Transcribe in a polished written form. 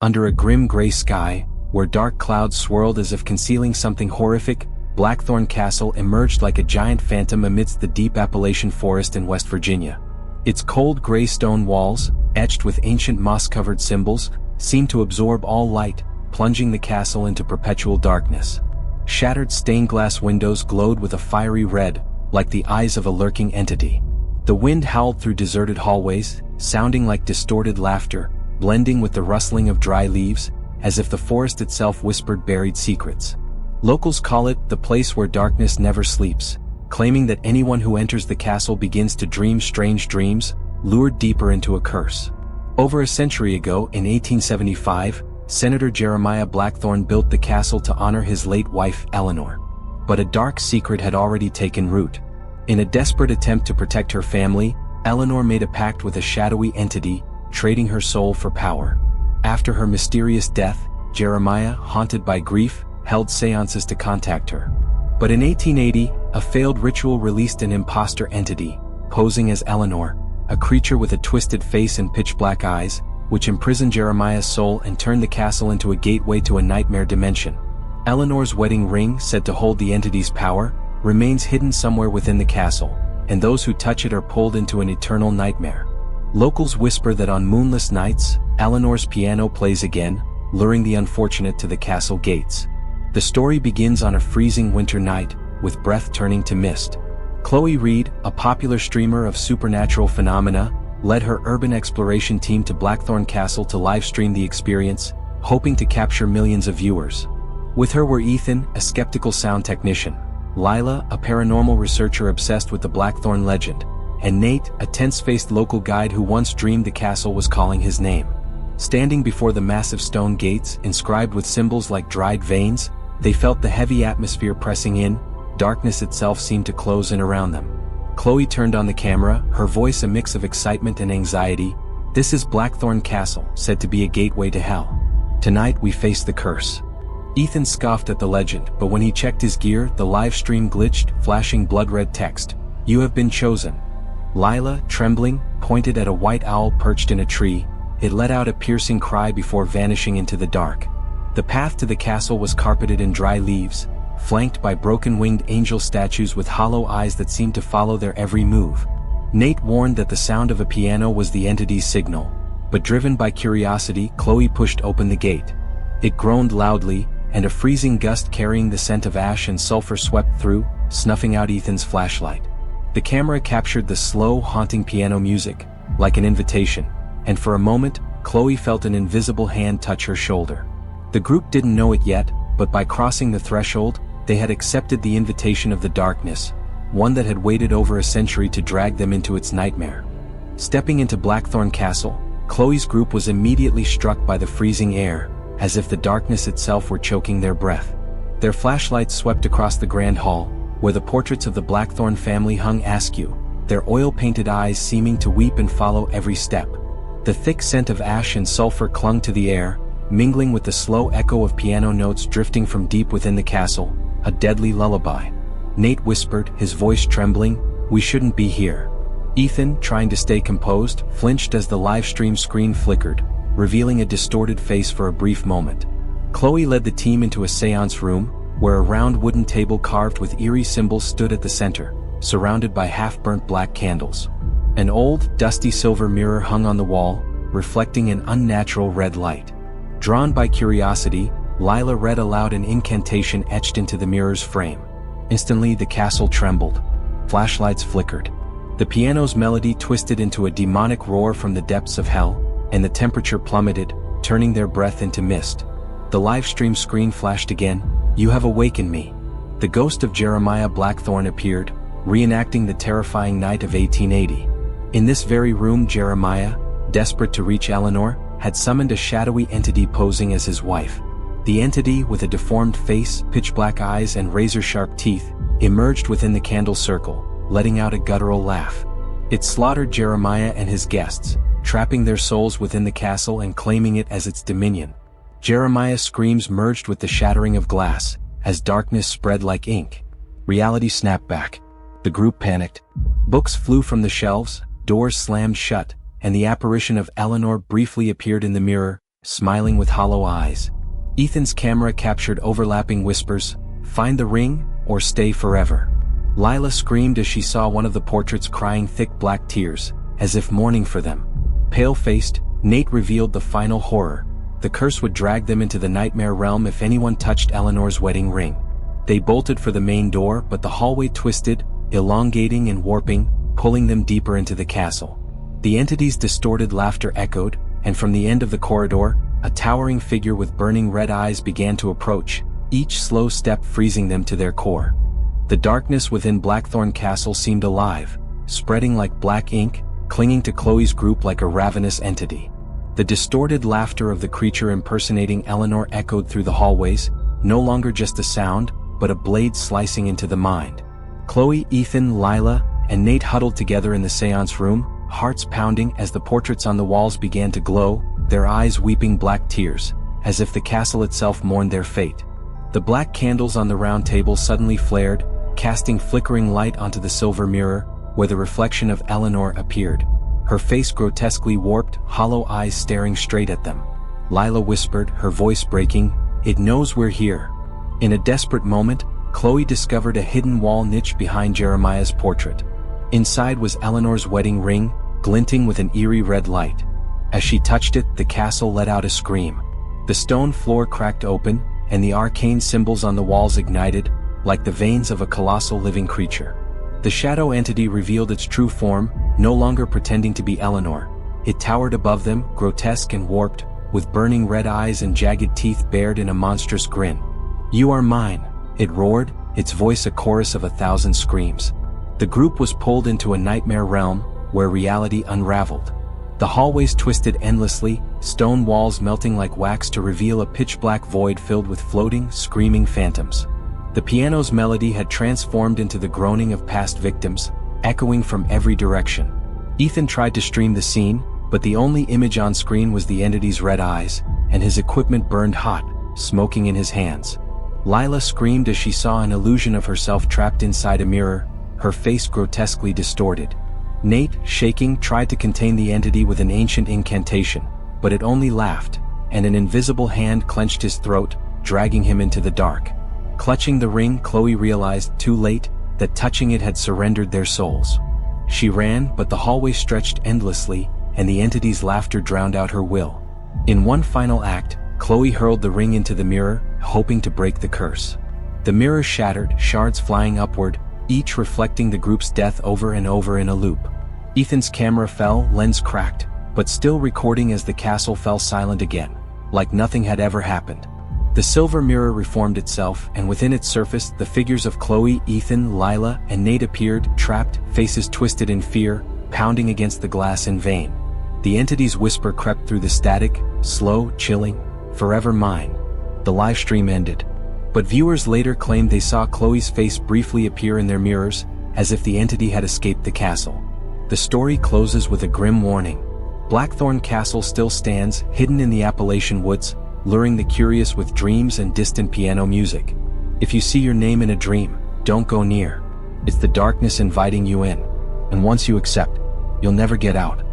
Under a grim gray sky, where dark clouds swirled as if concealing something horrific, Blackthorn Castle emerged like a giant phantom amidst the deep Appalachian forest in West Virginia. Its cold gray stone walls, etched with ancient moss-covered symbols, seemed to absorb all light, plunging the castle into perpetual darkness. Shattered stained glass windows glowed with a fiery red, like the eyes of a lurking entity. The wind howled through deserted hallways, sounding like distorted laughter, blending with the rustling of dry leaves, as if the forest itself whispered buried secrets. Locals call it the place where darkness never sleeps, claiming that anyone who enters the castle begins to dream strange dreams, lured deeper into a curse. Over a century ago, in 1875, Senator Jeremiah Blackthorn built the castle to honor his late wife, Eleanor. But a dark secret had already taken root. In a desperate attempt to protect her family, Eleanor made a pact with a shadowy entity, trading her soul for power. After her mysterious death, Jeremiah, haunted by grief, held seances to contact her. But in 1880, a failed ritual released an imposter entity, posing as Eleanor, a creature with a twisted face and pitch-black eyes, which imprisoned Jeremiah's soul and turned the castle into a gateway to a nightmare dimension. Eleanor's wedding ring, said to hold the entity's power, remains hidden somewhere within the castle, and those who touch it are pulled into an eternal nightmare. Locals whisper that on moonless nights, Eleanor's piano plays again, luring the unfortunate to the castle gates. The story begins on a freezing winter night, with breath turning to mist. Chloe Reed, a popular streamer of supernatural phenomena, led her urban exploration team to Blackthorn Castle to livestream the experience, hoping to capture millions of viewers. With her were Ethan, a skeptical sound technician, Lila, a paranormal researcher obsessed with the Blackthorn legend, and Nate, a tense-faced local guide who once dreamed the castle was calling his name. Standing before the massive stone gates, inscribed with symbols like dried veins, they felt the heavy atmosphere pressing in. Darkness itself seemed to close in around them. Chloe turned on the camera, her voice a mix of excitement and anxiety. "This is Blackthorn Castle, said to be a gateway to hell. Tonight we face the curse." Ethan scoffed at the legend, but when he checked his gear, the live stream glitched, flashing blood-red text. "You have been chosen." Lila, trembling, pointed at a white owl perched in a tree. It let out a piercing cry before vanishing into the dark. The path to the castle was carpeted in dry leaves, flanked by broken-winged angel statues with hollow eyes that seemed to follow their every move. Nate warned that the sound of a piano was the entity's signal, but driven by curiosity, Chloe pushed open the gate. It groaned loudly, and a freezing gust carrying the scent of ash and sulfur swept through, snuffing out Ethan's flashlight. The camera captured the slow, haunting piano music, like an invitation, and for a moment, Chloe felt an invisible hand touch her shoulder. The group didn't know it yet, but by crossing the threshold, they had accepted the invitation of the darkness, one that had waited over a century to drag them into its nightmare. Stepping into Blackthorn Castle, Chloe's group was immediately struck by the freezing air, as if the darkness itself were choking their breath. Their flashlights swept across the grand hall, where the portraits of the Blackthorn family hung askew, their oil-painted eyes seeming to weep and follow every step. The thick scent of ash and sulfur clung to the air, mingling with the slow echo of piano notes drifting from deep within the castle, a deadly lullaby. Nate whispered, his voice trembling, "We shouldn't be here." Ethan, trying to stay composed, flinched as the live stream screen flickered, revealing a distorted face for a brief moment. Chloe led the team into a seance room, where a round wooden table carved with eerie symbols stood at the center, surrounded by half-burnt black candles. An old, dusty silver mirror hung on the wall, reflecting an unnatural red light. Drawn by curiosity, Lila read aloud an incantation etched into the mirror's frame. Instantly the castle trembled. Flashlights flickered. The piano's melody twisted into a demonic roar from the depths of hell, and the temperature plummeted, turning their breath into mist. The live stream screen flashed again. "You have awakened me." The ghost of Jeremiah Blackthorn appeared, reenacting the terrifying night of 1880. In this very room, Jeremiah, desperate to reach Eleanor, had summoned a shadowy entity posing as his wife. The entity, with a deformed face, pitch-black eyes and razor-sharp teeth, emerged within the candle circle, letting out a guttural laugh. It slaughtered Jeremiah and his guests, trapping their souls within the castle and claiming it as its dominion. Jeremiah's screams merged with the shattering of glass, as darkness spread like ink. Reality snapped back. The group panicked. Books flew from the shelves, doors slammed shut, and the apparition of Eleanor briefly appeared in the mirror, smiling with hollow eyes. Ethan's camera captured overlapping whispers, "Find the ring, or stay forever." Lila screamed as she saw one of the portraits crying thick black tears, as if mourning for them. Pale-faced, Nate revealed the final horror. The curse would drag them into the nightmare realm if anyone touched Eleanor's wedding ring. They bolted for the main door, but the hallway twisted, elongating and warping, pulling them deeper into the castle. The entity's distorted laughter echoed, and from the end of the corridor, a towering figure with burning red eyes began to approach, each slow step freezing them to their core. The darkness within Blackthorn Castle seemed alive, spreading like black ink, clinging to Chloe's group like a ravenous entity. The distorted laughter of the creature impersonating Eleanor echoed through the hallways, no longer just a sound, but a blade slicing into the mind. Chloe, Ethan, Lila, and Nate huddled together in the seance room, hearts pounding as the portraits on the walls began to glow, their eyes weeping black tears, as if the castle itself mourned their fate. The black candles on the round table suddenly flared, casting flickering light onto the silver mirror, where the reflection of Eleanor appeared. Her face grotesquely warped, hollow eyes staring straight at them. Lila whispered, her voice breaking, "It knows we're here." In a desperate moment, Chloe discovered a hidden wall niche behind Jeremiah's portrait. Inside was Eleanor's wedding ring, glinting with an eerie red light. As she touched it, the castle let out a scream. The stone floor cracked open, and the arcane symbols on the walls ignited, like the veins of a colossal living creature. The shadow entity revealed its true form, no longer pretending to be Eleanor. It towered above them, grotesque and warped, with burning red eyes and jagged teeth bared in a monstrous grin. "You are mine," it roared, its voice a chorus of 1,000 screams. The group was pulled into a nightmare realm, where reality unraveled. The hallways twisted endlessly, stone walls melting like wax to reveal a pitch-black void filled with floating, screaming phantoms. The piano's melody had transformed into the groaning of past victims, echoing from every direction. Ethan tried to stream the scene, but the only image on screen was the entity's red eyes, and his equipment burned hot, smoking in his hands. Lila screamed as she saw an illusion of herself trapped inside a mirror, her face grotesquely distorted. Nate, shaking, tried to contain the entity with an ancient incantation, but it only laughed, and an invisible hand clenched his throat, dragging him into the dark. Clutching the ring, Chloe realized, too late, that touching it had surrendered their souls. She ran, but the hallway stretched endlessly, and the entity's laughter drowned out her will. In one final act, Chloe hurled the ring into the mirror, hoping to break the curse. The mirror shattered, shards flying upward, each reflecting the group's death over and over in a loop. Ethan's camera fell, lens cracked, but still recording as the castle fell silent again, like nothing had ever happened. The silver mirror reformed itself, and within its surface, the figures of Chloe, Ethan, Lila, and Nate appeared, trapped, faces twisted in fear, pounding against the glass in vain. The entity's whisper crept through the static, slow, chilling, "Forever mine." The live stream ended, but viewers later claimed they saw Chloe's face briefly appear in their mirrors, as if the entity had escaped the castle. The story closes with a grim warning. Blackthorn Castle still stands, hidden in the Appalachian woods, luring the curious with dreams and distant piano music. If you see your name in a dream, don't go near. It's the darkness inviting you in, and once you accept, you'll never get out.